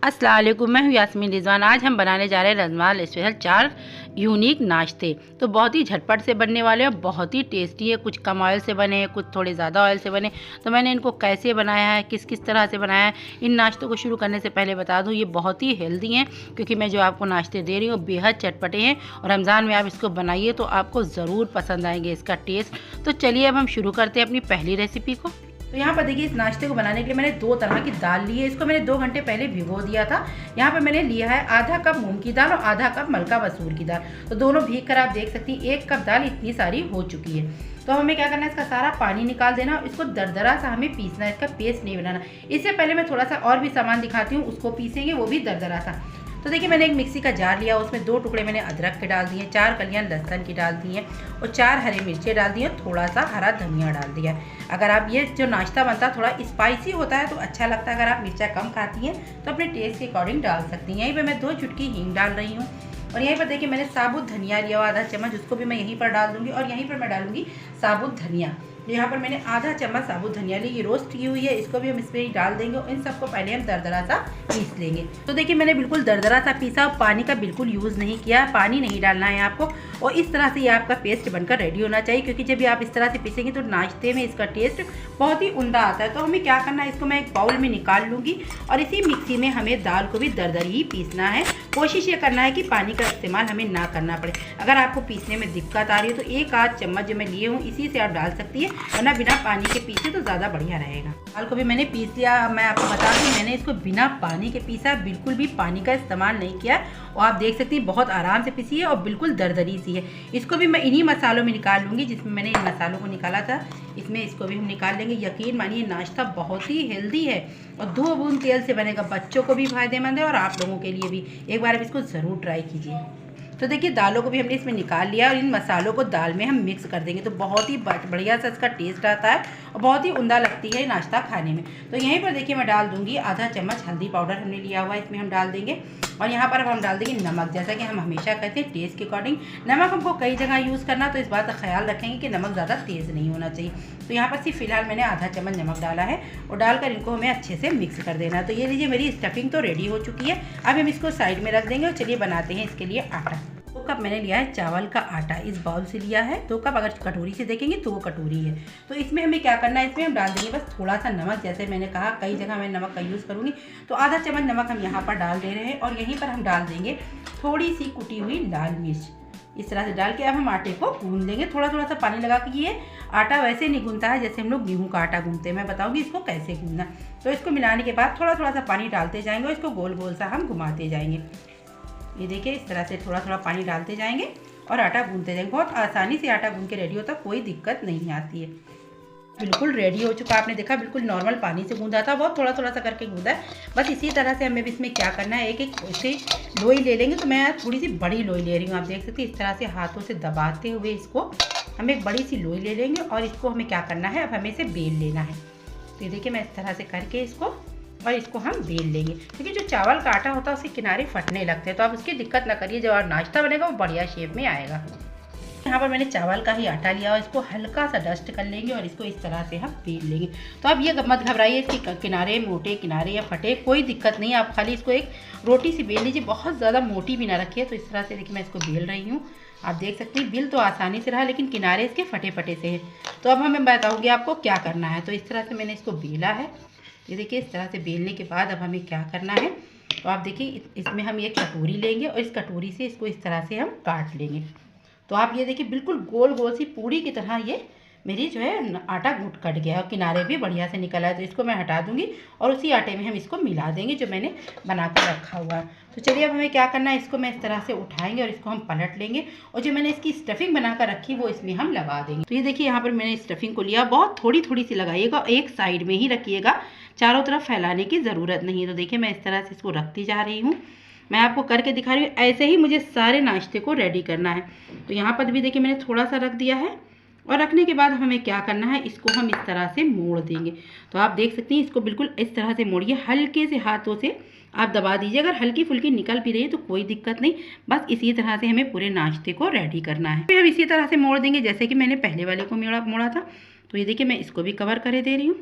अस्सलाम वालेकुम, मैं हूँ यास्मीन रिजवान। आज हम बनाने जा रहे हैं रमज़ान स्पेशल 4 यूनिक नाश्ते। तो बहुत ही झटपट से बनने वाले हैं, बहुत ही टेस्टी है। कुछ कम ऑयल से बने हैं, कुछ थोड़े ज़्यादा ऑयल से बने। तो मैंने इनको कैसे बनाया है, किस किस तरह से बनाया है, इन नाश्तों को शुरू करने से पहले बता दूँ ये बहुत ही हेल्दी हैं, क्योंकि मैं जो आपको नाश्ते दे रही हूँ बेहद चटपटे हैं। और रमज़ान में आप इसको बनाइए तो आपको ज़रूर पसंद आएंगे इसका टेस्ट। तो चलिए अब हम शुरू करते हैं अपनी पहली रेसिपी को। तो यहाँ पर देखिए, इस नाश्ते को बनाने के लिए मैंने 2 तरह की दाल ली है। इसको मैंने 2 घंटे पहले भिगो दिया था। यहाँ पर मैंने लिया है आधा कप मूंग की दाल और आधा कप मलका मसूर की दाल। तो दोनों भीग कर आप देख सकती हैं 1 कप दाल इतनी सारी हो चुकी है। तो हमें क्या करना है, इसका सारा पानी निकाल देना। इसको दरदरा सा हमें पीसना है, इसका पेस्ट नहीं बनाना। इससे पहले मैं थोड़ा सा और भी सामान दिखाती हूँ, उसको पीसेंगे, वो भी दरदरा सा। तो देखिए, मैंने एक मिक्सी का जार लिया, उसमें 2 टुकड़े मैंने अदरक के डाल दिए, 4 कलियां लहसुन की डाल दी हैं और 4 हरी मिर्चें डाल दी हैं, थोड़ा सा हरा धनिया डाल दिया है। अगर आप ये जो नाश्ता बनता है थोड़ा स्पाइसी होता है तो अच्छा लगता है। अगर आप मिर्चा कम खाती हैं तो अपने टेस्ट के अकॉर्डिंग डाल सकती हैं। यहीं पर मैं 2 चुटकी हींग डाल रही हूँ। और यहीं पर देखिए, मैंने साबुत धनिया लिया हुआ आधा चम्मच, उसको भी मैं यहीं पर डाल दूँगी। और यहीं पर मैं डालूँगी साबुत धनिया। यहाँ पर मैंने आधा चम्मच साबुत धनिया ली, ये रोस्ट की हुई है, इसको भी हम इसमें ही डाल देंगे। और इन सबको पहले हम दरदरा सा पीस लेंगे। तो देखिए, मैंने बिल्कुल दरदरा सा पीसा, पानी का बिल्कुल यूज़ नहीं किया, पानी नहीं डालना है आपको। और इस तरह से ये आपका पेस्ट बनकर रेडी होना चाहिए, क्योंकि जब ये आप इस तरह से पीसेंगे तो नाश्ते में इसका टेस्ट बहुत ही उम्दा आता है। तो हमें क्या करना है, इसको मैं एक बाउल में निकाल लूँगी और इसी मिक्सी में हमें दाल को भी दरदर ही पीसना है। कोशिश ये करना है कि पानी का इस्तेमाल हमें ना करना पड़े। अगर आपको पीसने में दिक्कत आ रही है तो 1 आध चम्मच जो मैं लिए हूँ इसी से आप डाल सकती है, वरना बिना पानी के पीसे तो ज़्यादा बढ़िया रहेगा। दाल को भी मैंने पीस लिया। मैं आपको बता दूँ, मैंने इसको बिना पानी के पीसा, बिल्कुल भी पानी का इस्तेमाल नहीं किया। और आप देख सकती हैं बहुत आराम से पीसी है और बिल्कुल दरदरी सी है। इसको भी मैं इन्हीं मसालों में निकाल लूँगी जिसमें मैंने इन मसालों को निकाला था, इसमें इसको भी हम निकाल लेंगे। यकीन मानिए, नाश्ता बहुत ही हेल्दी है और 2 बूंद तेल से बनेगा। बच्चों को भी फायदेमंद है और आप लोगों के लिए भी। एक बार आप इसको ज़रूर ट्राई कीजिए। तो देखिए, दालों को भी हमने इसमें निकाल लिया और इन मसालों को दाल में हम मिक्स कर देंगे, तो बहुत ही बढ़िया सा इसका टेस्ट आता है और बहुत ही उम्दा लगती है नाश्ता खाने में। तो यहीं पर देखिए, मैं डाल दूंगी आधा चम्मच हल्दी पाउडर हमने लिया हुआ है, इसमें हम डाल देंगे। और यहाँ पर अब हम डाल देंगे नमक। जैसा कि हम हमेशा कहते हैं, टेस्ट के अकॉर्डिंग नमक हमको कई जगह यूज़ करना, तो इस बात का ख्याल रखेंगे कि नमक ज़्यादा तेज़ नहीं होना चाहिए। तो यहाँ पर सिर्फ फिलहाल मैंने आधा चम्मच नमक डाला है और डालकर इनको हमें अच्छे से मिक्स कर देना है। तो ये लीजिए, मेरी स्टफिंग तो रेडी हो चुकी है। अब हम इसको साइड में रख देंगे और चलिए बनाते हैं इसके लिए आटा। 2 कप मैंने लिया है चावल का आटा, इस बाउल से लिया है 2 कप। अगर कटोरी से देखेंगे तो वो कटोरी है। तो इसमें हमें क्या करना है, इसमें हम डाल देंगे बस थोड़ा सा नमक। जैसे मैंने कहा, कई जगह मैं नमक का यूज़ करूँगी, तो आधा चम्मच नमक हम यहाँ पर डाल दे रहे हैं। और यहीं पर हम डाल देंगे थोड़ी सी कुटी हुई लाल मिर्च। इस तरह से डाल के अब हम आटे को गूंद लेंगे, थोड़ा थोड़ा सा पानी लगा के। ये आटा वैसे नहीं गूंदता है जैसे हम लोग गेहूं का आटा गूंदते हैं, मैं बताऊंगी इसको कैसे गूंदना। तो इसको मिलाने के बाद थोड़ा थोड़ा सा पानी डालते जाएंगे और इसको गोल गोल सा हम घुमाते जाएंगे। ये देखिए, इस तरह से थोड़ा थोड़ा पानी डालते जाएंगे और आटा गूंदते जाएंगे। बहुत आसानी से आटा गूंद के रेडी होता, कोई दिक्कत नहीं आती है। बिल्कुल रेडी हो चुका, आपने देखा बिल्कुल नॉर्मल पानी से गूंदा था, बहुत थोड़ा थोड़ा सा करके गूंदा है। बस इसी तरह से हमें भी इसमें क्या करना है, एक एक ऐसे लोई ले लेंगे। तो मैं थोड़ी सी बड़ी लोई ले रही हूँ, आप देख सकते हैं। इस तरह से हाथों से दबाते हुए इसको हम एक बड़ी सी लोई ले लेंगे और इसको हमें क्या करना है, अब हमें इसे बेल लेना है। तो ये देखिए, मैं इस तरह से करके इसको और इसको हम बेल लेंगे, क्योंकि जो चावल का आटा होता है उसके किनारे फटने लगते हैं। तो आप उसकी दिक्कत ना करिए, जब नाश्ता बनेगा वो बढ़िया शेप में आएगा। यहाँ पर मैंने चावल का ही आटा लिया और इसको हल्का सा डस्ट कर लेंगे और इसको इस तरह से हम बेल लेंगे। तो अब ये मत घबराइए, इसके किनारे मोटे किनारे या फटे, कोई दिक्कत नहीं है। आप खाली इसको एक रोटी सी बेल लीजिए, बहुत ज़्यादा मोटी भी ना रखिए। तो इस तरह से देखिए, मैं इसको बेल रही हूँ। आप देख सकते हैं बिल तो आसानी से रहा, लेकिन किनारे इसके फटे फटे से हैं। तो अब हमें बताऊँगी आपको क्या करना है। तो इस तरह से मैंने इसको बेला है। ये देखिए, इस तरह से बेलने के बाद अब हमें क्या करना है, तो आप देखिए इसमें हम एक कटोरी लेंगे और इस कटोरी से इसको इस तरह से हम काट लेंगे। तो आप ये देखिए, बिल्कुल गोल गोल सी पूड़ी की तरह ये मेरी जो है आटा घुट कट गया और किनारे भी बढ़िया से निकला है। तो इसको मैं हटा दूंगी और उसी आटे में हम इसको मिला देंगे जो मैंने बना कर रखा हुआ है। तो चलिए, अब हमें क्या करना है, इसको मैं इस तरह से उठाएंगे और इसको हम पलट लेंगे और जो मैंने इसकी स्टफिंग बनाकर रखी वो इसमें हम लगा देंगे। तो ये देखिए, यहाँ पर मैंने स्टफिंग को लिया, बहुत थोड़ी थोड़ी सी लगाइएगा, एक साइड में ही रखिएगा, चारों तरफ फैलाने की ज़रूरत नहीं है। तो देखिए, मैं इस तरह से इसको रखती जा रही हूँ। मैं आपको करके दिखा रही हूँ, ऐसे ही मुझे सारे नाश्ते को रेडी करना है। तो यहाँ पर भी देखिए, मैंने थोड़ा सा रख दिया है और रखने के बाद हमें क्या करना है, इसको हम इस तरह से मोड़ देंगे। तो आप देख सकती हैं, इसको बिल्कुल इस तरह से मोड़िए, हल्के से हाथों से आप दबा दीजिए। अगर हल्की फुल्की निकल भी रही है तो कोई दिक्कत नहीं, बस इसी तरह से हमें पूरे नाश्ते को रेडी करना है। फिर हम इसी तरह से मोड़ देंगे जैसे कि मैंने पहले वाले को मोड़ा था। तो ये देखिए, मैं इसको भी कवर कर दे रही हूँ।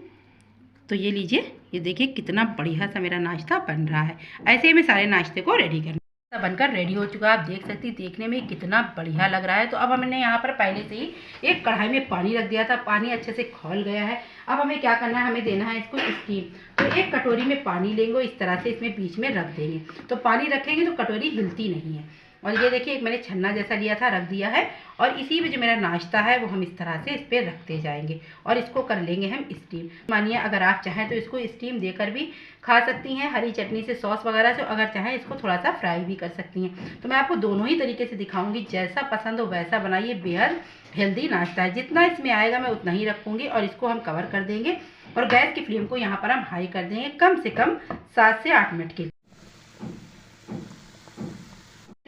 तो ये लीजिए, ये देखिए कितना बढ़िया सा मेरा नाश्ता बन रहा है। ऐसे ही मैं सारे नाश्ते को रेडी करना बनकर रेडी हो चुका है। आप देख सकती हैं देखने में कितना बढ़िया लग रहा है। तो अब हमने यहाँ पर पहले से ही एक कढ़ाई में पानी रख दिया था, पानी अच्छे से खौल गया है। अब हमें क्या करना है, हमें देना है इसको स्टीम। तो एक कटोरी में पानी लेंगे, इस तरह से इसमें बीच में रख देंगे। तो पानी रखेंगे तो कटोरी हिलती नहीं है। और ये देखिए एक मैंने छन्ना जैसा लिया था, रख दिया है। और इसी में जो मेरा नाश्ता है वो हम इस तरह से इस पर रखते जाएंगे और इसको कर लेंगे हम स्टीम। मानिए अगर आप चाहें तो इसको स्टीम देकर भी खा सकती हैं, हरी चटनी से, सॉस वगैरह से। अगर चाहें इसको थोड़ा सा फ्राई भी कर सकती हैं। तो मैं आपको दोनों ही तरीके से दिखाऊंगी, जैसा पसंद हो वैसा बनाइए। बेहद हेल्दी नाश्ता है। जितना इसमें आएगा मैं उतना ही रखूँगी और इसको हम कवर कर देंगे। और गैस की फ्लेम को यहाँ पर हम हाई कर देंगे, कम से कम 7 से 8 मिनट के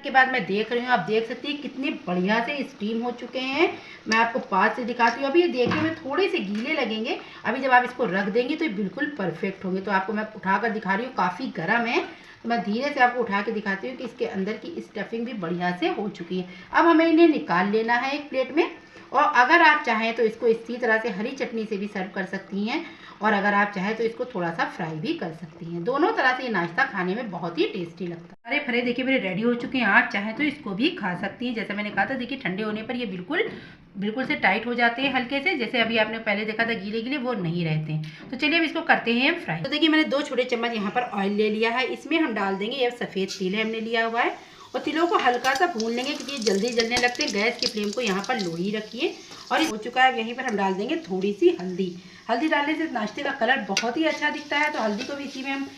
बाद मैं देख रही हूँ। आप देख सकती हैं कितने बढ़िया से स्टीम हो चुके हैं। मैं आपको पास से दिखाती हूँ। अभी ये देखने में थोड़े से गीले लगेंगे, अभी जब आप इसको रख देंगे तो ये बिल्कुल परफेक्ट होंगे। तो आपको मैं उठाकर दिखा रही हूँ, काफ़ी गर्म है। तो मैं धीरे से आपको उठा के दिखाती हूँ कि इसके अंदर की स्टफिंग भी बढ़िया से हो चुकी है। अब हमें इन्हें निकाल लेना है एक प्लेट में। और अगर आप चाहें तो इसको इसी तरह से हरी चटनी से भी सर्व कर सकती हैं। और अगर आप चाहें तो इसको थोड़ा सा फ्राई भी कर सकती हैं। दोनों तरह से ये नाश्ता खाने में बहुत ही टेस्टी लगता है। सारे फरे देखिए मेरे रेडी हो चुके हैं। आप चाहें तो इसको भी खा सकती हैं। जैसा मैंने कहा था, देखिए ठंडे होने पर ये बिल्कुल से टाइट हो जाते हैं हल्के से। जैसे अभी आपने पहले देखा था गीले गीले, वो नहीं रहते हैं। तो चलिए अब इसको करते हैं फ्राई। तो देखिए मैंने 2 छोटे चम्मच यहाँ पर ऑयल ले लिया है। इसमें हम डाल देंगे, ये सफ़ेद तिल हमने लिया हुआ है। और तिलों को हल्का सा भून लेंगे क्योंकि ये जल्दी जलने लगते हैं। गैस की फ्लेम को यहाँ पर लो ही रखिए। और हो चुका है, यहीं पर हम डाल देंगे थोड़ी सी हल्दी। हल्दी डालने से नाश्ते का कलर बहुत ही अच्छा दिखता है। तो हल्दी को भी इसी में हम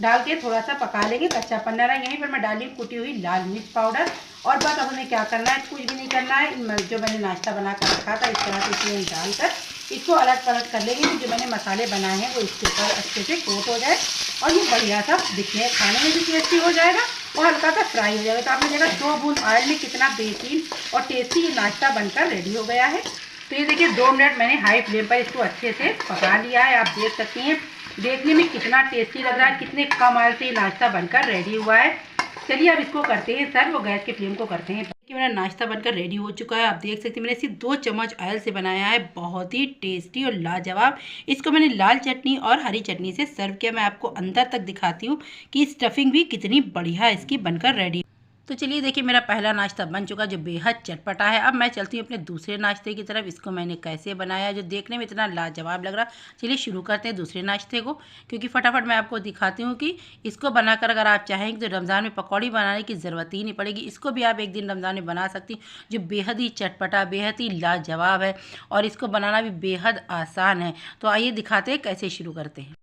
डाल के थोड़ा सा पका लेंगे, कच्चापन ना रहा। यहीं पर मैं डाली कुटी हुई लाल मिर्च पाउडर। और बस अब हमें क्या करना है, कुछ भी नहीं करना है। जो मैंने नाश्ता बना कर रखा था इस तरह से इसमें डालकर इसको अलग पलट कर लेंगे। जो मैंने मसाले बनाए हैं वो इसके ऊपर अच्छे से कोट हो जाए और ये बढ़िया सा दिखने खाने में भी टेस्टी हो जाएगा और हल्का सा फ्राई हो जाएगा। तो आपने देखा 2 बूंद ऑयल में कितना बेहतरीन और टेस्टी ये नाश्ता बनकर रेडी हो गया है। तो ये देखिए 2 मिनट मैंने हाई फ्लेम पर इसको अच्छे से पका लिया है। आप देख सकती हैं देखने में कितना टेस्टी लग रहा है, कितने कम ऑयल से ये नाश्ता बनकर रेडी हुआ है। चलिए अब इसको करते हैं सर्व। गैस की फ्लेम को करते हैं। कि मेरा नाश्ता बनकर रेडी हो चुका है। आप देख सकते हैं मैंने सिर्फ 2 चम्मच ऑयल से बनाया है। बहुत ही टेस्टी और लाजवाब। इसको मैंने लाल चटनी और हरी चटनी से सर्व किया। मैं आपको अंदर तक दिखाती हूँ कि स्टफिंग भी कितनी बढ़िया इसकी बनकर रेडी। तो चलिए देखिए मेरा पहला नाश्ता बन चुका जो बेहद चटपटा है। अब मैं चलती हूँ अपने दूसरे नाश्ते की तरफ। इसको मैंने कैसे बनाया जो देखने में इतना लाजवाब लग रहा। चलिए शुरू करते हैं दूसरे नाश्ते को, क्योंकि फटाफट मैं आपको दिखाती हूँ कि इसको बनाकर अगर आप चाहेंगे तो रमज़ान में पकौड़ी बनाने की ज़रूरत ही नहीं पड़ेगी। इसको भी आप एक दिन रमज़ान में बना सकती, जो बेहद ही चटपटा, बेहद ही लाजवाब है और इसको बनाना भी बेहद आसान है। तो आइए दिखाते हैं कैसे शुरू करते हैं।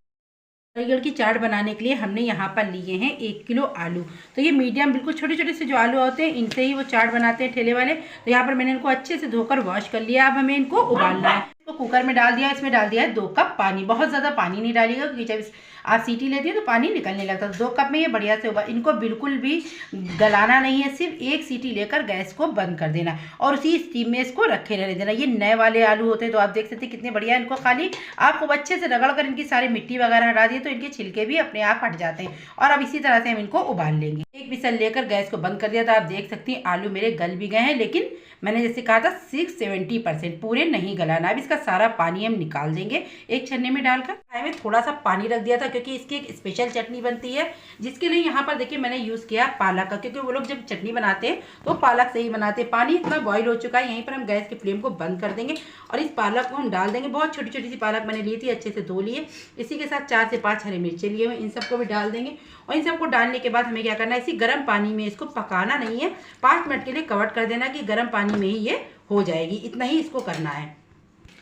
नारियल की चाट बनाने के लिए हमने यहाँ पर लिए हैं 1 किलो आलू। तो ये मीडियम बिल्कुल छोटे छोटे से जो आलू होते हैं इनसे ही वो चाट बनाते हैं ठेले वाले। तो यहाँ पर मैंने इनको अच्छे से धोकर वॉश कर लिया। अब हमें इनको उबालना है। तो कुकर में डाल दिया, इसमें डाल दिया है 2 कप पानी। बहुत ज़्यादा पानी नहीं डालिएगा क्योंकि जब आप सीटी लेती है तो पानी निकलने लगता है। 2 कप में ये बढ़िया से उबाल। इनको बिल्कुल भी गलाना नहीं है, सिर्फ 1 सीटी लेकर गैस को बंद कर देना और उसी स्टीम में इसको रखे रहने देना। ये नए वाले आलू होते हैं तो आप देख सकते हैं कितने बढ़िया। इनको खाली आपको अच्छे से रगड़ कर इनकी सारी मिट्टी वगैरह हटा दिए तो इनके छिलके भी अपने आप हट जाते हैं। और अब इसी तरह से हम इनको उबाल लेंगे। 1 विसल लेकर गैस को बंद कर दिया था। आप देख सकती हैं आलू मेरे गल भी गए हैं, लेकिन मैंने जैसे कहा था 60-70% पूरे नहीं गलाना। अब इसका सारा पानी हम निकाल देंगे एक छन्ने में डालकर। में थोड़ा सा पानी रख दिया था क्योंकि इसकी एक स्पेशल चटनी बनती है, जिसके लिए यहाँ पर देखिए मैंने यूज़ किया पालक का, क्योंकि वो लोग जब चटनी बनाते हैं तो पालक से ही बनाते हैं। पानी इतना बॉईल हो चुका है। यहीं पर हम गैस की फ्लेम को बंद कर देंगे और इस पालक को हम डाल देंगे। बहुत छोटी छोटी सी पालक मैंने ली थी, अच्छे से धो लिए। इसी के साथ 4 से 5 हरी मिर्चें लिए हुए, इन सबको भी डाल देंगे। और इन सबको डालने के बाद हमें क्या करना है, इसी गर्म पानी में इसको पकाना नहीं है, 5 मिनट के लिए कवर कर देना कि गर्म पानी में ही ये हो जाएगी। इतना ही इसको करना है।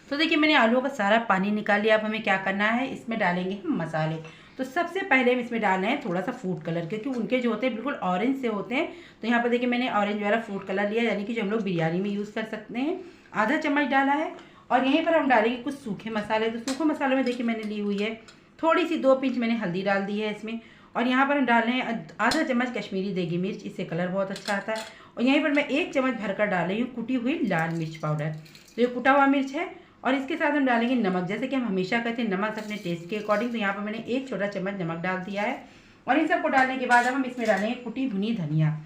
तो देखिए मैंने आलूओं का सारा पानी निकाल लिया। अब हमें क्या करना है, इसमें डालेंगे हम मसाले। तो सबसे पहले हम इसमें डालना है थोड़ा सा फूड कलर, क्योंकि उनके जो होते हैं बिल्कुल ऑरेंज से होते हैं। तो यहाँ पर देखिए मैंने ऑरेंज वाला फूड कलर लिया, यानी कि जो हम लोग बिरयानी में यूज़ कर सकते हैं। आधा चम्मच डाला है। और यहीं पर हम डालेंगे कुछ सूखे मसाले। तो सूखे मसालों में देखिए मैंने ली हुई है थोड़ी सी 2 पिंच मैंने हल्दी डाल दी है इसमें। और यहाँ पर हम डाल रहे हैं आधा चम्मच कश्मीरी देगी मिर्च, इससे कलर बहुत अच्छा आता है। और यहीं पर मैं 1 चम्मच भरकर डाल रही हूँ कुटी हुई लाल मिर्च पाउडर। तो ये कुटा हुआ मिर्च है। और इसके साथ हम डालेंगे नमक। जैसे कि हम हमेशा कहते हैं नमक अपने टेस्ट के अकॉर्डिंग, तो यहाँ पर मैंने 1 छोटा चम्मच नमक डाल दिया है। और इन सबको डालने के बाद अब हम इसमें डालेंगे कुटी भुनी धनिया।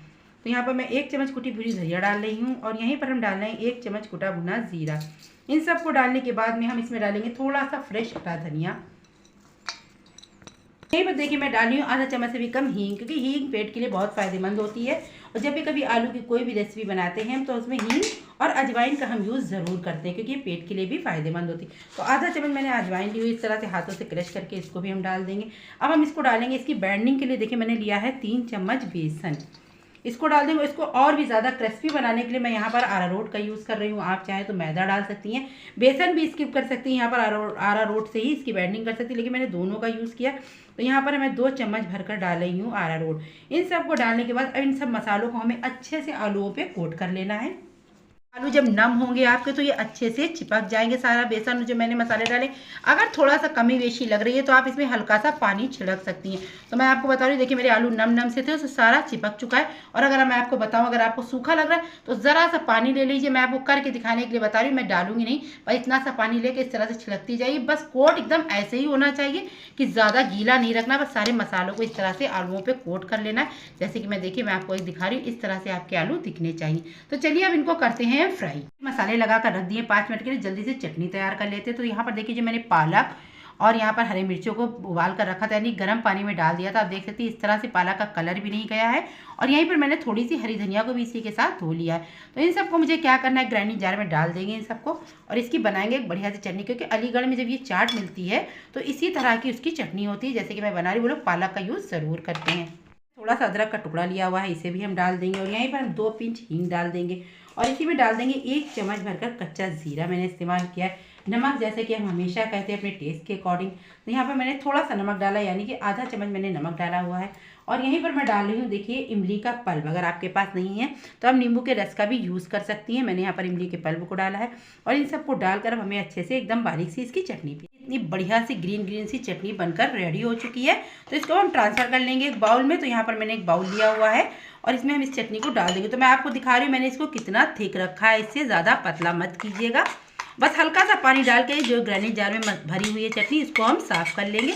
तो यहाँ पर मैं 1 चम्मच कुटी भुनी धनिया डाल रही हूँ। और यहीं पर हम डाल रहे हैं 1 चम्मच कुटा भुना जीरा। इन सबको डालने के बाद में हम इसमें डालेंगे थोड़ा सा फ्रेश हरा धनिया। यहीं पर देखिए मैं डाली हूँ आधा चम्मच से भी कम हींग, क्योंकि हींग पेट के लिए बहुत फ़ायदेमंद होती है। और जब भी कभी आलू की कोई भी रेसिपी बनाते हैं तो उसमें हींग और अजवाइन का हम यूज़ ज़रूर करते हैं, क्योंकि ये पेट के लिए भी फ़ायदेमंद होती है। तो आधा चम्मच मैंने अजवाइन ली हुई, इस तरह से हाथों से क्रश करके इसको भी हम डाल देंगे। अब हम इसको डालेंगे, इसकी बाइंडिंग के लिए देखिए मैंने लिया है 3 चम्मच बेसन, इसको डाल देंगे। इसको और भी ज़्यादा क्रिस्पी बनाने के लिए मैं यहाँ पर अरारोट का यूज़ कर रही हूँ। आप चाहें तो मैदा डाल सकती हैं, बेसन भी स्किप कर सकती हैं। यहाँ पर अरारोट से ही इसकी बाइंडिंग कर सकती है, लेकिन मैंने दोनों का यूज़ किया। तो यहाँ पर मैं 2 चम्मच भरकर डाल रही हूँ अरारोट। इन सब को डालने के बाद इन सब मसालों को हमें अच्छे से आलूओं पे कोट कर लेना है। आलू जब नम होंगे आपके तो ये अच्छे से चिपक जाएंगे। सारा बेसन जो मैंने मसाले डाले, अगर थोड़ा सा कमी बेशी लग रही है तो आप इसमें हल्का सा पानी छिड़क सकती हैं। तो मैं आपको बता रही हूँ, देखिए मेरे आलू नम नम से थे, तो सारा चिपक चुका है। और अगर मैं आपको बताऊँ, अगर आपको सूखा लग रहा है तो ज़रा सा पानी ले लीजिए। मैं आपको करके दिखाने के लिए बता रही हूँ, मैं डालूंगी नहीं, पर इतना सा पानी लेके इस तरह से छिड़कती जाइए। बस कोट एकदम ऐसे ही होना चाहिए कि ज़्यादा गीला नहीं रखना, बस सारे मसालों को इस तरह से आलूओं पर कोट कर लेना है। जैसे कि मैं देखिए मैं आपको एक दिखा रही हूँ, इस तरह से आपके आलू दिखने चाहिए। तो चलिए अब इनको करते हैं फ्राई। मसाले लगाकर रख दिए 5 मिनट के लिए, जल्दी से चटनी तैयार कर लेते हैं। तो यहाँ पर देखिए जो मैंने पालक और यहाँ पर हरी मिर्चों को उबाल कर रखा था, यानी गर्म पानी में डाल दिया था। आप देख सकते हैं इस तरह से पालक का कलर भी नहीं गया है। और यहीं पर मैंने थोड़ी सी हरी धनिया को भी इसी के साथ धो लिया है। तो इन सबको मुझे क्या करना है, ग्राइंडिंग जार में डाल देंगे इन सबको, और इसकी बनाएंगे एक बढ़िया सी चटनी। क्योंकि अलीगढ़ में जब ये चाट मिलती है तो इसी तरह की उसकी चटनी होती है, जैसे कि मैं बना रही हूँ। वो लोग पालक का यूज़ ज़रूर करते हैं। थोड़ा सा अदरक का टुकड़ा लिया हुआ है, इसे भी हम डाल देंगे। और यहीं पर हम 2 पिंच हींग डाल देंगे, और इसी में डाल देंगे 1 चम्मच भरकर कच्चा जीरा मैंने इस्तेमाल किया है। नमक जैसे कि हम हमेशा कहते हैं अपने टेस्ट के अकॉर्डिंग, तो यहाँ पर मैंने थोड़ा सा नमक डाला, यानी कि आधा चम्मच मैंने नमक डाला हुआ है। और यहीं पर मैं डाल रही हूँ देखिए इमली का पल्प। अगर आपके पास नहीं है तो आप नींबू के रस का भी यूज़ कर सकती हैं। मैंने यहाँ पर इमली के पल्प को डाला है। और इन सबको डालकर अब हमें अच्छे से एकदम बारीक सी इसकी चटनी भी, इतनी बढ़िया सी ग्रीन सी चटनी बनकर रेडी हो चुकी है। तो इसको हम ट्रांसफ़र कर लेंगे एक बाउल में। तो यहाँ पर मैंने एक बाउल लिया हुआ है और इसमें हम इस चटनी को डाल देंगे। तो मैं आपको दिखा रही हूँ मैंने इसको कितना थिक रखा है, इससे ज़्यादा पतला मत कीजिएगा। बस हल्का सा पानी डाल के जो ग्राइंडिंग जार में भरी हुई है चटनी, इसको हम साफ़ कर लेंगे।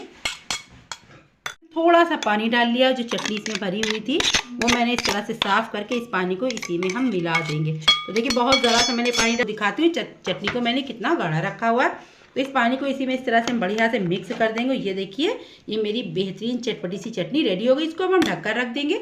थोड़ा सा पानी डाल लिया, जो चटनी इसमें भरी हुई थी वो मैंने इस तरह से साफ़ करके इस पानी को इसी में हम मिला देंगे। तो देखिए बहुत ज़रा सा मैंने पानी दिखाती हूँ चटनी को मैंने कितना गाढ़ा रखा हुआ है। तो इस पानी को इसी में इस तरह से हम बढ़िया से मिक्स कर देंगे। ये देखिए ये मेरी बेहतरीन चटपटी सी चटनी रेडी हो गई। इसको हम ढक कर रख देंगे।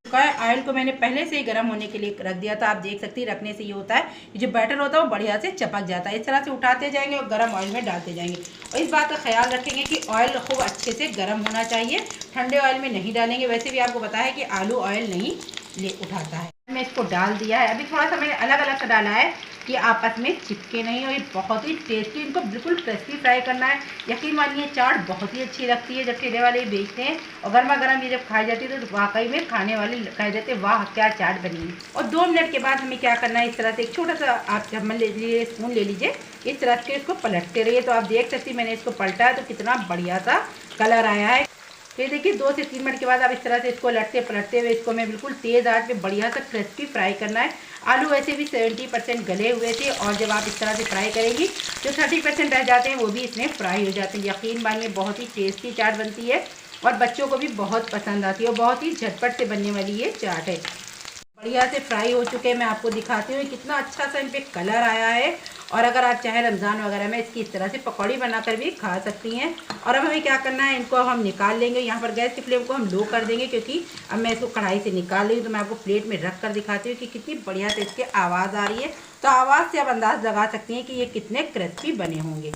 ऑयल को मैंने पहले से ही गर्म होने के लिए रख दिया था। आप देख सकते हैं रखने से ये होता है कि जो बैटर होता है वो बढ़िया से चपक जाता है। इस तरह से उठाते जाएंगे और गर्म ऑयल में डालते जाएंगे। और इस बात का ख्याल रखेंगे कि ऑयल खूब अच्छे से गर्म होना चाहिए, ठंडे ऑयल में नहीं डालेंगे। वैसे भी आपको पता है कि आलू ऑयल नहीं ले उठाता है। मैं इसको डाल दिया है। अभी थोड़ा सा मैंने अलग अलग का डाला है कि आपस में चिपके नहीं। और ये बहुत ही टेस्टी, इनको बिल्कुल क्रिस्पी फ्राई करना है। यकीन मानिए चाट बहुत ही अच्छी लगती है जब ठेले वाले बेचते हैं, और गर्मा गर्म ये जब खाई जाती है तो वाकई में खाने वाले कह देते हैं वाह क्या चाट बनी है। और 2 मिनट के बाद हमें क्या करना है, इस तरह से एक छोटा सा आप चम्मच ले लीजिए, स्पून ले लीजिए, इस तरह से इसको पलटते रहिए। तो आप देख सकते हैं मैंने इसको पलटा है तो कितना बढ़िया सा कलर आया है। तो ये देखिए 2 से 3 मिनट के बाद आप इस तरह से इसको लटते पलटते हुए इसको मैं बिल्कुल तेज़ आंच पे बढ़िया सा क्रिस्पी फ्राई करना है। आलू वैसे भी 70% गले हुए थे, और जब आप इस तरह से फ्राई करेंगी जो 30% रह जाते हैं वो भी इसमें फ्राई हो जाते हैं। यकीन मानिए बहुत ही टेस्टी चाट बनती है और बच्चों को भी बहुत पसंद आती है, और बहुत ही झटपट से बनने वाली ये चाट है। बढ़िया से फ्राई हो चुके हैं। मैं आपको दिखाती हूँ कितना अच्छा सा इन पर कलर आया है। और अगर आप चाहे रमज़ान वगैरह में इसकी इस तरह से पकौड़ी बनाकर भी खा सकती हैं। और अब हमें क्या करना है, इनको हम निकाल लेंगे। यहाँ पर गैस की फ्लेम को हम लो कर देंगे, क्योंकि अब मैं इसको कढ़ाई से निकाल रही हूँ। तो मैं आपको प्लेट में रख कर दिखाती हूँ कि कितनी बढ़िया से इसकी आवाज़ आ रही है। तो आवाज़ से आप अंदाज़ लगा सकती हैं कि ये कितने क्रिस्पी बने होंगे।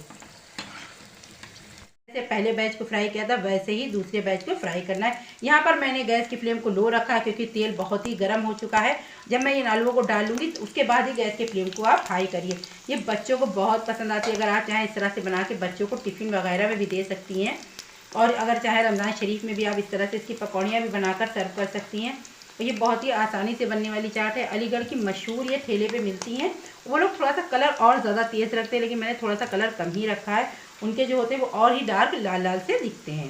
जैसे पहले बैच को फ्राई किया था वैसे ही दूसरे बैच को फ्राई करना है। यहाँ पर मैंने गैस की फ्लेम को लो रखा है, क्योंकि तेल बहुत ही गर्म हो चुका है। जब मैं इन आलूओं को डालूंगी तो उसके बाद ही गैस की फ्लेम को आप हाई करिए। ये बच्चों को बहुत पसंद आती है। अगर आप चाहें इस तरह से बना के बच्चों को टिफ़िन वगैरह में भी दे सकती हैं, और अगर चाहे रमज़ान शरीफ में भी आप इस तरह से इसकी पकौड़ियाँ भी बनाकर सर्व कर सकती हैं। तो ये बहुत ही आसानी से बनने वाली चाट है। अलीगढ़ की मशहूर ये ठेले पे मिलती हैं। वो लोग थोड़ा सा कलर और ज़्यादा तेज़ रखते हैं, लेकिन मैंने थोड़ा सा कलर कम ही रखा है। उनके जो होते हैं वो और ही डार्क लाल लाल से दिखते हैं।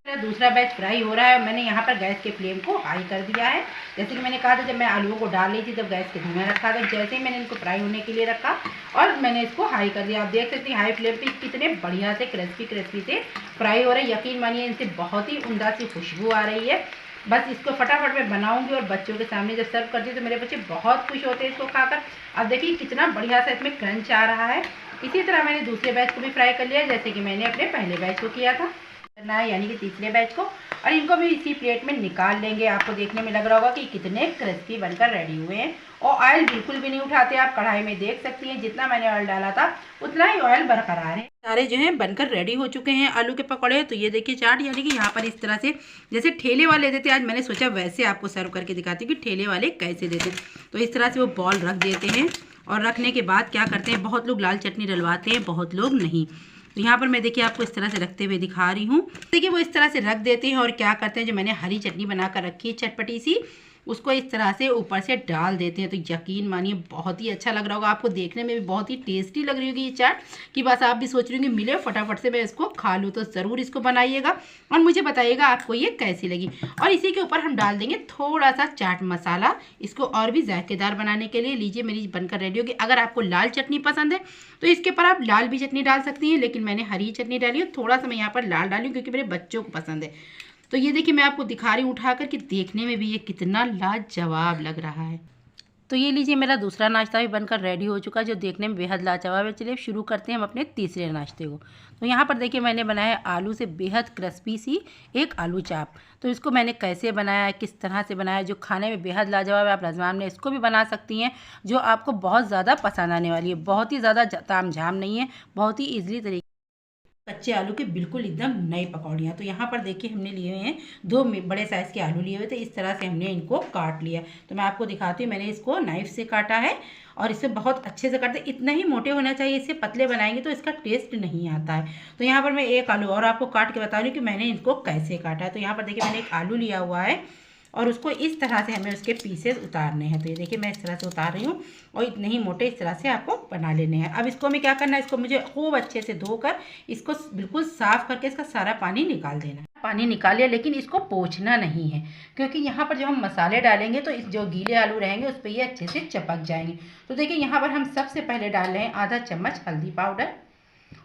मेरा दूसरा बैच फ्राई हो रहा है, और मैंने यहाँ पर गैस के फ्लेम को हाई कर दिया है। जैसे कि मैंने कहा था जब मैं आलूओं को डाल रही थी तब गैस के धीमा रखा था। जैसे ही मैंने इनको फ्राई होने के लिए रखा और मैंने इसको हाई कर दिया। आप देख सकते हैं हाई फ्लेम पे कितने बढ़िया से क्रिस्पी से फ्राई हो रहे हैं। यकीन मानिए इनसे बहुत ही उम्दा सी खुशबू आ रही है। बस इसको फटाफट मैं बनाऊंगी और बच्चों के सामने जब सर्व करती हूँ तो मेरे बच्चे बहुत खुश होते हैं इसको खाकर। अब देखिए कितना बढ़िया सा इसमें क्रंच आ रहा है। इसी तरह मैंने दूसरे बैच को भी फ्राई कर लिया, जैसे कि मैंने अपने पहले बैच को किया था। करना है, यानी कि तीसरे बैच को। और इनको भी इसी प्लेट में निकाल लेंगे। आपको देखने में लग रहा होगा कि कितने क्रिस्पी बनकर रेडी हुए हैं और ऑयल बिल्कुल भी नहीं उठाते। आप कढ़ाई में देख सकती हैं जितना मैंने ऑयल डाला था उतना ही ऑयल बरकरार है। सारे जो हैं बनकर रेडी हो चुके हैं आलू के पकौड़े। तो ये देखिए चाट, यानी कि यहाँ पर इस तरह से जैसे ठेले वाले देते, आज मैंने सोचा वैसे आपको सर्व करके दिखाती हूँ कि ठेले वाले कैसे देते। तो इस तरह से वो बॉल रख देते हैं और रखने के बाद क्या करते हैं, बहुत लोग लाल चटनी डलवाते हैं, बहुत लोग नहीं। तो यहाँ पर मैं देखिए आपको इस तरह से रखते हुए दिखा रही हूँ। देखिए वो इस तरह से रख देते हैं और क्या करते हैं, जो मैंने हरी चटनी बनाकर रखी है चटपटी सी, उसको इस तरह से ऊपर से डाल देते हैं। तो यकीन मानिए बहुत ही अच्छा लग रहा होगा आपको, देखने में भी बहुत ही टेस्टी लग रही होगी ये चाट कि बस आप भी सोच रही होंगी मिले फटाफट से मैं इसको खा लूँ। तो ज़रूर इसको बनाइएगा और मुझे बताइएगा आपको ये कैसी लगी। और इसी के ऊपर हम डाल देंगे थोड़ा सा चाट मसाला, इसको और भी जायकेदार बनाने के लिए। लीजिए मेरी बनकर रेडी होगी। अगर आपको लाल चटनी पसंद है तो इसके ऊपर आप लाल भी चटनी डाल सकती हैं, लेकिन मैंने हरी चटनी डाली है। थोड़ा सा मैं यहाँ पर लाल डाली हूँ क्योंकि मेरे बच्चों को पसंद है। तो ये देखिए मैं आपको दिखा रही हूँ उठा कर कि देखने में भी ये कितना लाजवाब लग रहा है। तो ये लीजिए मेरा दूसरा नाश्ता भी बनकर रेडी हो चुका है, जो देखने में बेहद लाजवाब है। चलिए शुरू करते हैं हम अपने तीसरे नाश्ते को। तो यहाँ पर देखिए मैंने बनाया है आलू से बेहद क्रिस्पी सी एक आलू चाप। तो इसको मैंने कैसे बनाया है, किस तरह से बनाया है, जो खाने में बेहद लाजवाब है। आप रजवान में इसको भी बना सकती हैं, जो आपको बहुत ज़्यादा पसंद आने वाली है। बहुत ही ज़्यादा ताम झाम नहीं है, बहुत ही ईजिली तरीके कच्चे आलू के बिल्कुल एकदम नई पकौड़ियाँ। तो यहाँ पर देखिए हमने लिए हुए हैं 2 बड़े साइज़ के आलू लिए हुए थे। इस तरह से हमने इनको काट लिया। तो मैं आपको दिखाती हूँ, मैंने इसको नाइफ से काटा है और इसे बहुत अच्छे से काटते। इतना ही मोटे होना चाहिए, इससे पतले बनाएंगे तो इसका टेस्ट नहीं आता है। तो यहाँ पर मैं एक आलू और आपको काट के बता रही हूँ कि मैंने इनको कैसे काटा है। तो यहाँ पर देखिए मैंने एक आलू लिया हुआ है और उसको इस तरह से हमें उसके पीसेस उतारने हैं। तो ये देखिए मैं इस तरह से उतार रही हूँ और इतने ही मोटे इस तरह से आपको बना लेने हैं। अब इसको हमें क्या करना है, इसको मुझे खूब अच्छे से धोकर इसको बिल्कुल साफ़ करके इसका सारा पानी निकाल देना है। पानी निकाल लिया, लेकिन इसको पोंछना नहीं है क्योंकि यहाँ पर जब हम मसाले डालेंगे तो इस जो गीले आलू रहेंगे उस पर ये अच्छे से चिपक जाएंगे। तो देखिए यहाँ पर हम सबसे पहले डाल रहे हैं आधा चम्मच हल्दी पाउडर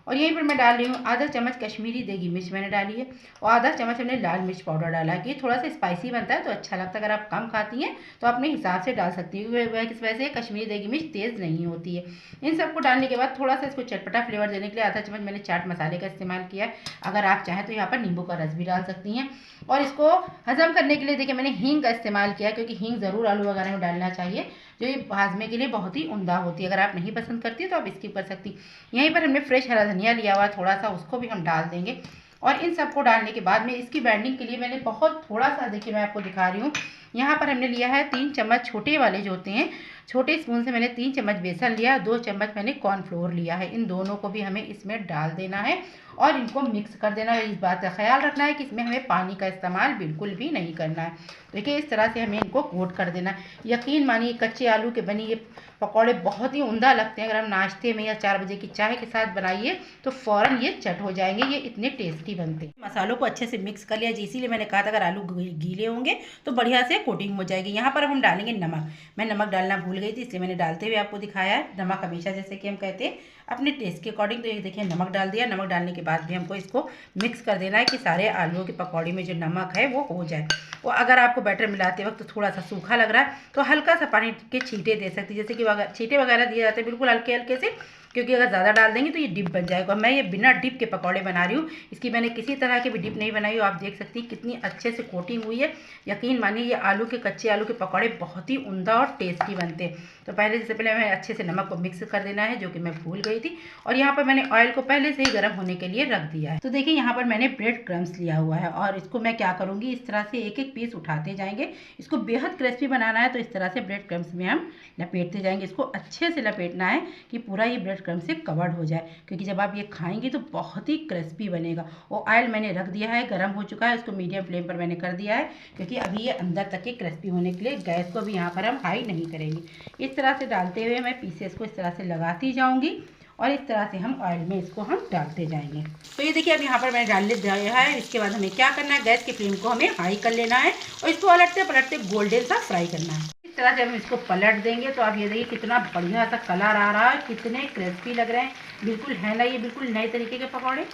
और यहीं पर मैं डाल रही हूँ आधा चम्मच कश्मीरी देगी मिर्च मैंने डाली है और आधा चम्मच हमने लाल मिर्च पाउडर डाला है कि थोड़ा सा स्पाइसी बनता है तो अच्छा लगता है। अगर आप कम खाती हैं तो अपने हिसाब से डाल सकती है, किस वजह से कश्मीरी देगी मिर्च तेज़ नहीं होती है। इन सबको डालने के बाद थोड़ा सा इसको चटपटा फ्लेवर देने के लिए आधा चम्मच मैंने चाट मसाले का इस्तेमाल किया है। अगर आप चाहें तो यहाँ पर नींबू का रस भी डाल सकती हैं। और इसको हजम करने के लिए देखिए मैंने हींग का इस्तेमाल किया क्योंकि हींग ज़रूर आलू वगैरह में डालना चाहिए, जो ये हाजमे के लिए बहुत ही उम्दा होती है। अगर आप नहीं पसंद करती तो आप स्किप कर सकती। यहीं पर हमने फ्रेश हरा धनिया लिया हुआ थोड़ा सा, उसको भी हम डाल देंगे। और इन सबको डालने के बाद में इसकी बाइंडिंग के लिए मैंने बहुत थोड़ा सा, देखिए मैं आपको दिखा रही हूँ, यहाँ पर हमने लिया है 3 चम्मच छोटे वाले जो होते हैं, छोटे स्पून से मैंने 3 चम्मच बेसन लिया, 2 चम्मच मैंने कॉर्नफ्लोर लिया है। इन दोनों को भी हमें इसमें डाल देना है और इनको मिक्स कर देना है। इस बात का ख्याल रखना है कि इसमें हमें पानी का इस्तेमाल बिल्कुल भी नहीं करना है। देखिए इस तरह से हमें इनको कोट कर देना है। यकीन मानिए कच्चे आलू के बनी ये पकौड़े बहुत ही उम्दा लगते हैं। अगर हम नाश्ते में या 4 बजे की चाय के साथ बनाइए तो फ़ौरन ये चट हो जाएंगे, ये इतने टेस्टी बनते हैं। मसालों को अच्छे से मिक्स कर लिया, इसीलिए मैंने कहा था अगर आलू गीले होंगे तो बढ़िया से कोटिंग हो जाएगी। यहाँ पर हम डालेंगे नमक। मैं नमक डालना भूल गई थी इसलिए मैंने डालते हुए आपको दिखाया है। नमक हमेशा जैसे कि हम कहते हैं अपने टेस्ट के अकॉर्डिंग। तो ये देखिए नमक डाल दिया। नमक डालने के बाद भी हमको इसको मिक्स कर देना है कि सारे आलूओं की पकौड़ी में जो नमक है वो हो जाए। और अगर आपको बैटर मिलाते वक्त थोड़ा सा सूखा लग रहा है तो हल्का सा पानी के छींटे दे सकती है, जैसे कि छींटे वगैरह दिए जाते हैं बिल्कुल हल्के हल्के से, क्योंकि अगर ज़्यादा डाल देंगे तो ये डिप बन जाएगा। मैं ये बिना डिप के पकौड़े बना रही हूँ, इसकी मैंने किसी तरह की भी डिप नहीं बनाई हो। आप देख सकती हैं कितनी अच्छे से कोटिंग हुई है। यकीन मानिए ये आलू के कच्चे आलू के पकौड़े बहुत ही उम्दा और टेस्टी बनते हैं। तो पहले हमें अच्छे से नमक को मिक्स कर देना है, जो कि मैं भूल गई थी। और यहाँ पर मैंने ऑयल को पहले से ही गर्म होने के लिए रख दिया है। तो देखिए यहाँ पर मैंने ब्रेड क्रम्स लिया हुआ है और इसको मैं क्या करूँगी, इस तरह से एक एक पीस उठाते जाएंगे। इसको बेहद क्रिस्पी बनाना है तो इस तरह से ब्रेड क्रम्स में हम लपेटते जाएंगे। इसको अच्छे से लपेटना है कि पूरा ये ब्रेड क्रम्स से कवर्ड हो जाए, क्योंकि जब आप ये खाएंगी तो बहुत ही क्रिस्पी बनेगा। और ऑयल मैंने रख दिया है, गर्म हो चुका है, इसको मीडियम फ्लेम पर मैंने कर दिया है क्योंकि अभी ये अंदर तक के क्रिस्पी होने के लिए गैस को भी यहाँ पर हम हाई नहीं करेंगे। इस तरह से डालते हुए मैं पीसेस को इस तरह से लगाती जाऊँगी और इस तरह से हम ऑयल में इसको हम डालते जाएंगे। तो ये देखिए अब यहाँ पर मैंने डाल दिया है। इसके बाद हमें क्या करना है, गैस की फ्लेम को हमें हाई कर लेना है और इसको पलटते पलटते गोल्डन सा फ्राई करना है। इस तरह से हम इसको पलट देंगे तो आप ये देखिए कितना बढ़िया सा कलर आ रहा है, कितने क्रिस्पी लग रहे हैं। बिल्कुल है ना ये बिल्कुल नए तरीके के पकौड़े।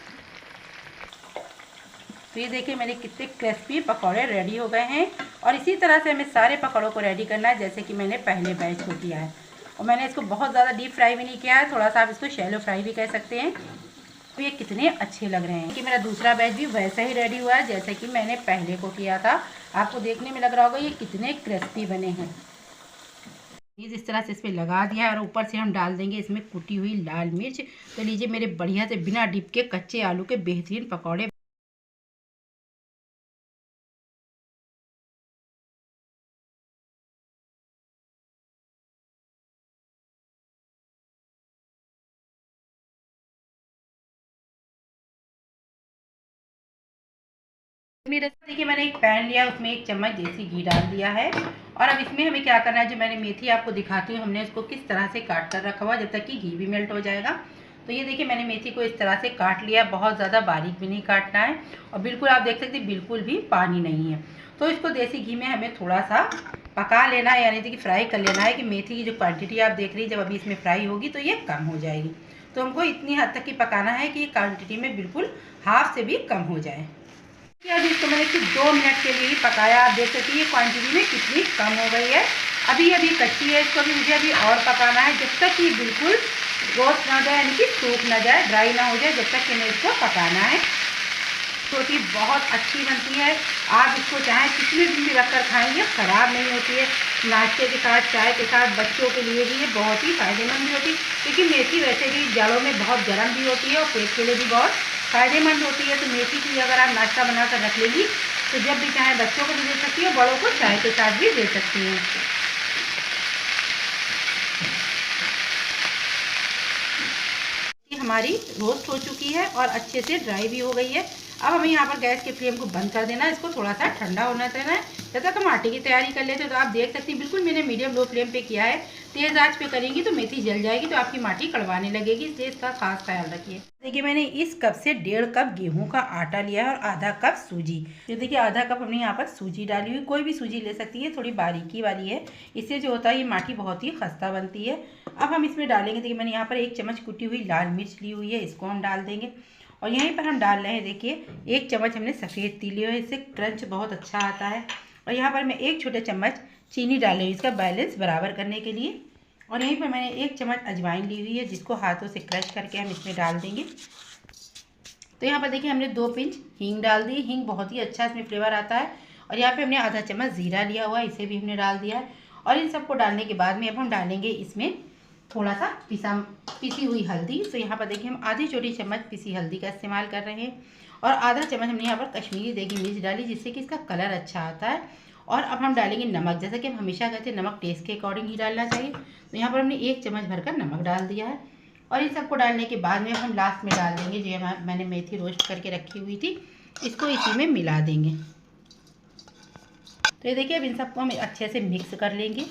तो ये देखिए मैंने कितने क्रिस्पी पकौड़े रेडी हो गए हैं। और इसी तरह से हमें सारे पकौड़ों को रेडी करना है जैसे कि मैंने पहले बैच को किया है। और मैंने इसको बहुत ज़्यादा डीप फ्राई भी नहीं किया है, थोड़ा सा आप इसको शैलो फ्राई भी कह सकते हैं। तो ये कितने अच्छे लग रहे हैं कि मेरा दूसरा बैच भी वैसा ही रेडी हुआ है जैसे कि मैंने पहले को किया था। आपको देखने में लग रहा होगा ये कितने क्रिस्पी बने हैं। इस तरह से इसमें लगा दिया और ऊपर से हम डाल देंगे इसमें कुटी हुई लाल मिर्च। तो लीजिए मेरे बढ़िया से बिना डिप के कच्चे आलू के बेहतरीन पकौड़े। मेरे देखिए मैंने एक पैन लिया, उसमें 1 चम्मच देसी घी डाल दिया है। और अब इसमें हमें क्या करना है, जो मैंने मेथी आपको दिखाती हूँ हमने इसको किस तरह से काट कर रखा हुआ जब तक कि घी भी मेल्ट हो जाएगा। तो ये देखिए मैंने मेथी को इस तरह से काट लिया, बहुत ज़्यादा बारीक भी नहीं काटना है और बिल्कुल आप देख सकते हैं बिल्कुल भी पानी नहीं है। तो इसको देसी घी में हमें थोड़ा सा पका लेना है, यानी कि फ्राई कर लेना है कि मेथी की जो क्वांटिटी आप देख रही है जब अभी इसमें फ्राई होगी तो ये कम हो जाएगी। तो हमको इतनी हद तक की पकाना है कि क्वांटिटी में बिल्कुल हाफ से भी कम हो जाए। अभी इसको मैंने सिर्फ 2 मिनट के लिए ही पकाया। आप देख सकते हैं ये क्वांटिटी में कितनी कम हो गई है। अभी कच्ची है, इसको भी मुझे अभी और पकाना है जब तक कि बिल्कुल रोस्ट ना जाए, यानी कि सूख ना जाए, ड्राई ना हो जाए, जब तक कि मैं इसको पकाना है। रोटी बहुत अच्छी बनती है, आप इसको चाहे कितने दिन भी रख कर खाएंगे ख़राब नहीं होती है। नाश्ते के साथ, चाय के साथ, बच्चों के लिए भी ये बहुत ही फ़ायदेमंद भी होती है क्योंकि मेथी वैसे भी जाड़ों में बहुत गर्म भी होती है और पेट के लिए भी बहुत फ़ायदेमंद होती है। तो मेथी की अगर आप नाश्ता बनाकर रख लेंगी तो जब भी चाहे बच्चों को भी दे सकती है, बड़ों को चाय के साथ भी दे सकती हैं। हमारी रोस्ट हो चुकी है और अच्छे से ड्राई भी हो गई है। अब हमें यहाँ पर गैस के फ्लेम को बंद कर देना है, इसको थोड़ा सा ठंडा होना देना है जब तक हम आटे की तैयारी कर लेते हैं। तो आप देख सकते हैं बिल्कुल मैंने मीडियम लो फ्लेम पे किया है। तेज़ आंच पे करेंगी तो मेथी जल जाएगी, तो आपकी माटी कड़वाने लगेगी, इसलिए इसका खास ख्याल रखिए। देखिए मैंने इस कप से 1.5 कप गेहूं का आटा लिया है और आधा कप सूजी। तो देखिए आधा कप हमने यहाँ पर सूजी डाली हुई, कोई भी सूजी ले सकती है, थोड़ी बारीकी वाली है, इससे जो होता है ये माटी बहुत ही खस्ता बनती है। अब हम इसमें डालेंगे, देखिए मैंने यहाँ पर 1 चम्मच कुटी हुई लाल मिर्च ली हुई है, इसको हम डाल देंगे। और यहीं पर हम डाल रहे हैं देखिए 1 चम्मच हमने सफ़ेद तिल लिया है, इससे क्रंच बहुत अच्छा आता है। और यहाँ पर मैं 1 छोटे चम्मच चीनी डाल रही हूँ इसका बैलेंस बराबर करने के लिए। और यहीं पर मैंने 1 चम्मच अजवाइन ली हुई है, जिसको हाथों से क्रश करके हम इसमें डाल देंगे। तो यहाँ पर देखिए हमने 2 पिंच हींग डाल दी, हींग बहुत ही अच्छा इसमें फ्लेवर आता है। और यहाँ पे हमने आधा चम्मच ज़ीरा लिया हुआ है, इसे भी हमने डाल दिया है। और इन सबको डालने के बाद में अब हम डालेंगे इसमें थोड़ा सा पिसी हुई हल्दी। तो यहाँ पर देखिए हम आधी छोटी चम्मच पिसी हल्दी का इस्तेमाल कर रहे हैं। और आधा चम्मच हमने यहाँ पर कश्मीरी देगी मिर्च डाली, जिससे कि इसका कलर अच्छा आता है। और अब हम डालेंगे नमक, जैसा कि हम हमेशा कहते हैं नमक टेस्ट के अकॉर्डिंग ही डालना चाहिए। तो यहाँ पर हमने 1 चम्मच भरकर नमक डाल दिया है। और इन सबको डालने के बाद में हम लास्ट में डाल देंगे जो मैंने मेथी रोस्ट करके रखी हुई थी, इसको इसी में मिला देंगे। तो ये देखिए अब इन सबको हम अच्छे से मिक्स कर लेंगे।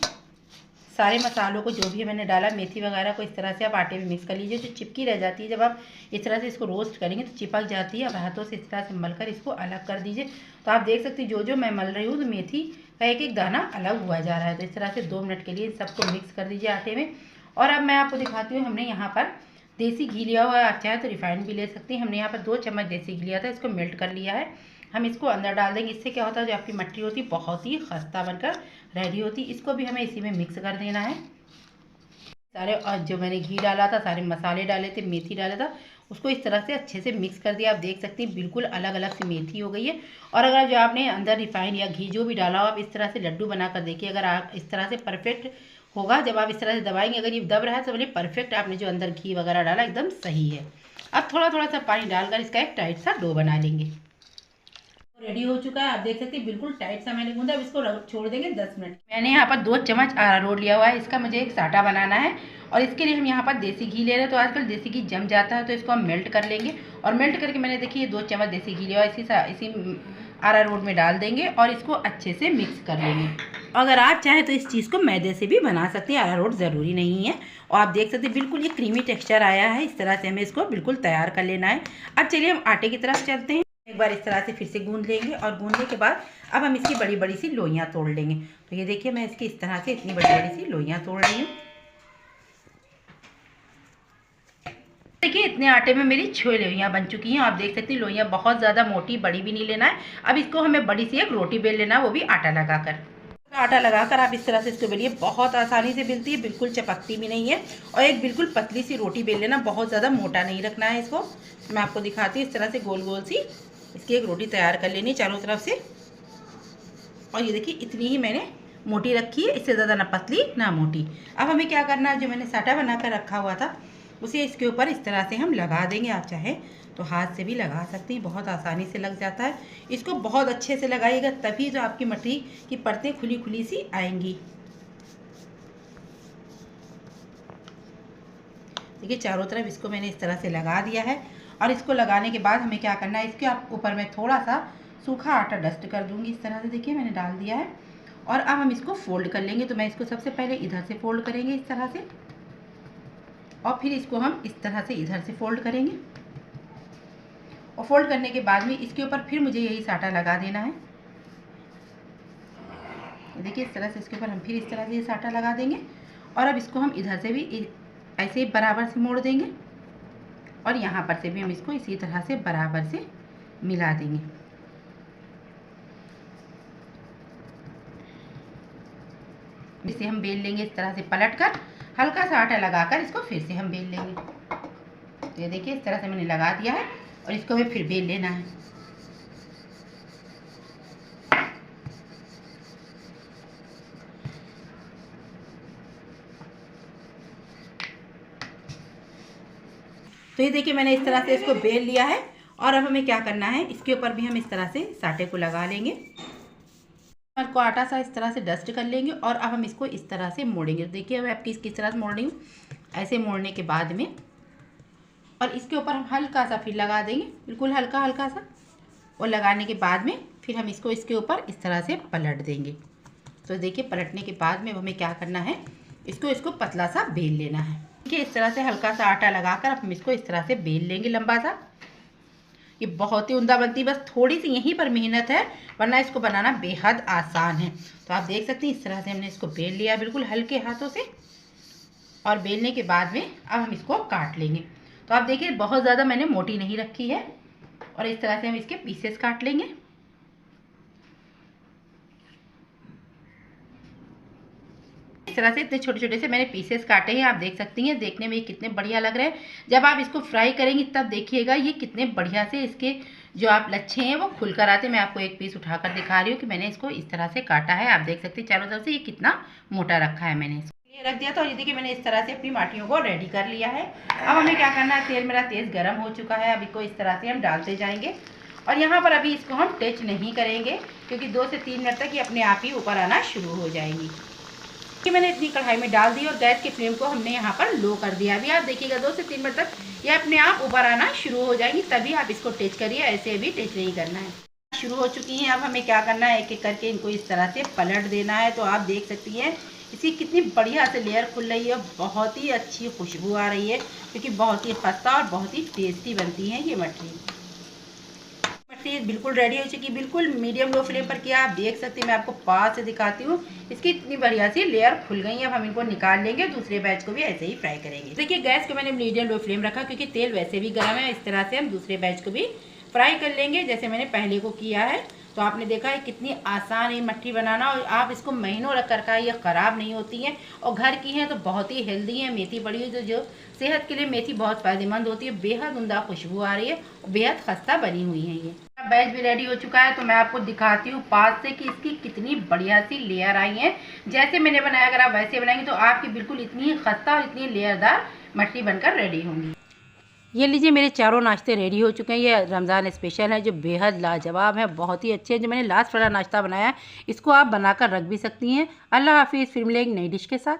सारे मसालों को जो भी मैंने डाला, मेथी वगैरह को इस तरह से आप आटे में मिक्स कर लीजिए। जो चिपकी रह जाती है जब आप इस तरह से इसको रोस्ट करेंगे तो चिपक जाती है। अब हाथों से इस तरह से मलकर इसको अलग कर दीजिए। तो आप देख सकते हैं जो मैं मल रही हूँ तो मेथी का एक दाना अलग हुआ जा रहा है। तो इस तरह से 2 मिनट के लिए इन सबको मिक्स कर दीजिए आटे में। और अब मैं आपको दिखाती हूँ, हमने यहाँ पर देसी घी लिया हुआ है, आप चाहे तो रिफाइंड भी ले सकती हैं। हमने यहाँ पर 2 चम्मच देसी घी लिया था, इसको मेल्ट कर लिया है। हम इसको अंदर डाल देंगे, इससे क्या होता है जो आपकी मट्टी होती है बहुत ही खस्ता बनकर रेडी होती है। इसको भी हमें इसी में मिक्स कर देना है। सारे जो मैंने घी डाला था, सारे मसाले डाले थे, मेथी डाला था, उसको इस तरह से अच्छे से मिक्स कर दिया। आप देख सकते हैं बिल्कुल अलग अलग सी मेथी हो गई है। और अगर जो आपने अंदर रिफाइंड या घी जो भी डाला हो, आप इस तरह से लड्डू बनाकर देखिए। अगर आप इस तरह से परफेक्ट होगा, जब आप इस तरह से दबाएंगे, अगर ये दब रहा है तो बोलिए परफेक्ट आपने जो अंदर घी वगैरह डाला एकदम सही है। अब थोड़ा थोड़ा सा पानी डालकर इसका एक टाइट सा डो बना लेंगे। रेडी हो चुका है, आप देख सकते हैं बिल्कुल टाइट सा मैंने गूंदा। अब इसको छोड़ देंगे 10 मिनट। मैंने यहाँ पर 2 चम्मच अरारोट लिया हुआ है, इसका मुझे एक साटा बनाना है। और इसके लिए हम यहाँ पर देसी घी ले रहे हैं। तो आजकल देसी घी जम जाता है, तो इसको हम मेल्ट कर लेंगे। और मेल्ट करके मैंने देखिए 2 चम्मच देसी घी लिया हुआ, इसी अरारोट में डाल देंगे और इसको अच्छे से मिक्स कर लेंगे। अगर आप चाहें तो इस चीज़ को मैदे से भी बना सकते हैं, अरारोट ज़रूरी नहीं है। और आप देख सकते हैं बिल्कुल ये क्रीमी टेक्सचर आया है। इस तरह से हमें इसको बिल्कुल तैयार कर लेना है। अब चलिए हम आटे की तरफ चलते हैं। एक बार इस तरह से फिर से गूंद लेंगे और गूंदने के बाद अब हम इसकी बड़ी बड़ी सी लोइयाँ तोड़ लेंगे। तो ये देखिए मैं इसकी इस तरह से इतनी बड़ी बड़ी सी लोइयाँ तोड़ रही हूँ। देखिए इतने आटे में मेरी 6 लोइयाँ बन चुकी हैं। आप देख सकते हैं लोइयाँ बहुत ज़्यादा मोटी बड़ी भी नहीं लेना है। अब इसको हमें बड़ी सी एक रोटी बेल लेना है, वो भी आटा लगाकर। आटा लगाकर आप इस तरह से इसको बेलिए, बहुत आसानी से बेलती है, बिल्कुल चपकती भी नहीं है। और एक बिल्कुल पतली सी रोटी बेल लेना, बहुत ज़्यादा मोटा नहीं रखना है इसको। मैं आपको दिखाती हूँ। इस तरह से गोल गोल सी इसकी एक रोटी तैयार कर लेनी चारों तरफ से। और ये देखिए इतनी ही मैंने मोटी रखी है, इससे ज़्यादा ना पतली ना मोटी। अब हमें क्या करना है, जो मैंने साटा बनाकर रखा हुआ था उसे इसके ऊपर इस तरह से हम लगा देंगे। आप चाहे तो हाथ से भी लगा सकती हैं, बहुत आसानी से लग जाता है। इसको बहुत अच्छे से लगाइएगा, तभी जो आपकी मठरी की परतें खुली खुली सी आएंगी। देखिए चारों तरफ इसको मैंने इस तरह से लगा दिया है। और इसको लगाने के बाद हमें क्या करना है, इसके ऊपर मैं थोड़ा सा सूखा आटा डस्ट कर दूंगी। इस तरह से देखिए मैंने डाल दिया है। और अब हम इसको फोल्ड कर लेंगे। तो मैं इसको सबसे पहले इधर से फोल्ड करेंगे इस तरह से, और फिर इसको हम इस तरह से इधर से फोल्ड करेंगे। और फोल्ड करने के बाद में इसके ऊपर फिर मुझे यही साटा लगा देना है। देखिए इस तरह से इसके ऊपर हम फिर इस तरह से ये साटा लगा देंगे। और अब इसको हम इधर से भी ऐसे ही बराबर से मोड़ देंगे, और यहाँ पर से भी हम इसको इसी तरह से बराबर से मिला देंगे। इसे हम बेल लेंगे इस तरह से पलटकर, हल्का सा आटा लगाकर इसको फिर से हम बेल लेंगे। तो ये देखिए इस तरह से मैंने लगा दिया है, और इसको हमें फिर बेल लेना है। तो ये देखिए मैंने इस तरह से इसको बेल लिया है। और अब हमें क्या करना है, इसके ऊपर भी हम इस तरह से साटे को लगा लेंगे। को आटा सा इस तरह से डस्ट कर लेंगे। और अब हम इसको इस तरह से मोड़ेंगे। तो देखिए मैं आपकी किस तरह से मोड़ रही हूँ, ऐसे मोड़ने के बाद में, और इसके ऊपर हम हल्का सा फिर लगा देंगे, बिल्कुल हल्का हल्का सा। और लगाने के बाद में फिर हम इसको इसके ऊपर इस तरह से पलट देंगे। तो देखिए पलटने के बाद में हमें क्या करना है, इसको पतला सा बेल लेना है। देखिए इस तरह से हल्का सा आटा लगाकर हम इसको इस तरह से बेल लेंगे लंबा सा। ये बहुत ही उम्दा बनती है, बस थोड़ी सी यहीं पर मेहनत है, वरना इसको बनाना बेहद आसान है। तो आप देख सकते हैं इस तरह से हमने इसको बेल लिया बिल्कुल हल्के हाथों से। और बेलने के बाद में अब हम इसको काट लेंगे। तो आप देखिए बहुत ज़्यादा मैंने मोटी नहीं रखी है। और इस तरह से हम इसके पीसेस काट लेंगे। इस तरह से इतने छोटे छोटे से मैंने पीसेस काटे हैं। आप देख सकती हैं देखने में ये कितने बढ़िया लग रहे हैं। जब आप इसको फ्राई करेंगी तब देखिएगा ये कितने बढ़िया से इसके जो आप लच्छे हैं वो खुल कर आते हैं। मैं आपको एक पीस उठाकर दिखा रही हूँ कि मैंने इसको इस तरह से काटा है। आप देख सकते हैं चारों तरफ से ये कितना मोटा रखा है मैंने इसको। ये रख दिया था। और ये देखिए मैंने इस तरह से अपनी माटियों को रेडी कर लिया है। अब हमें क्या करना है, तेल मेरा तेज़ गर्म हो चुका है। अब इसको इस तरह से हम डालते जाएंगे। और यहाँ पर अभी इसको हम टच नहीं करेंगे, क्योंकि 2 से 3 मिनट तक ये अपने आप ही ऊपर आना शुरू हो जाएंगी। कि मैंने इतनी कढ़ाई में डाल दी और गैस की फ्लेम को हमने यहाँ पर लो कर दिया। अभी आप देखिएगा 2 से 3 मिनट तक ये अपने आप ऊपर आना शुरू हो जाएंगी, तभी आप इसको टच करिए, ऐसे भी टच नहीं करना है। शुरू हो चुकी हैं। अब हमें क्या करना है, एक एक करके इनको इस तरह से पलट देना है। तो आप देख सकती हैं इसकी कितनी बढ़िया से लेयर खुल रही है, बहुत ही अच्छी खुशबू आ रही है, क्योंकि बहुत ही खस्ता और बहुत ही टेस्टी बनती है ये मठरी। बिल्कुल रेडी हो चुकी, बिल्कुल मीडियम लो फ्लेम पर किया। आप देख सकते हैं, मैं आपको पास से दिखाती हूँ, इसकी इतनी बढ़िया सी लेयर खुल गई है। अब हम इनको निकाल लेंगे, दूसरे बैच को भी ऐसे ही फ्राई करेंगे। देखिए गैस को मैंने मीडियम लो फ्लेम रखा, क्योंकि तेल वैसे भी गर्म है। इस तरह से हम दूसरे बैच को भी फ्राई कर लेंगे जैसे मैंने पहले को किया है। तो आपने देखा है कितनी आसान है मठरी बनाना, और आप इसको महीनों रख कर का ये ख़राब नहीं होती हैं, और घर की हैं तो बहुत ही हेल्दी है। मेथी पड़ी हुई जो सेहत के लिए मेथी बहुत फ़ायदेमंद होती है। बेहद उम्दा खुशबू आ रही है, बेहद खस्ता बनी हुई है। ये बैच भी रेडी हो चुका है। तो मैं आपको दिखाती हूँ पास से कि इसकी कितनी बढ़िया सी लेयर आई है। जैसे मैंने बनाया, अगर आप वैसे बनाएंगे तो आपकी बिल्कुल इतनी ही खस्ता और इतनी लेयरदार मठरी बनकर रेडी होंगी। ये लीजिए मेरे चारों नाश्ते रेडी हो चुके हैं। ये रमज़ान स्पेशल है जो बेहद लाजवाब है, बहुत ही अच्छे हैं। जो मैंने लास्ट वाला नाश्ता बनाया है इसको आप बनाकर रख भी सकती हैं। अल्लाह हाफिज़, फिर मिलेंगे नई डिश के साथ।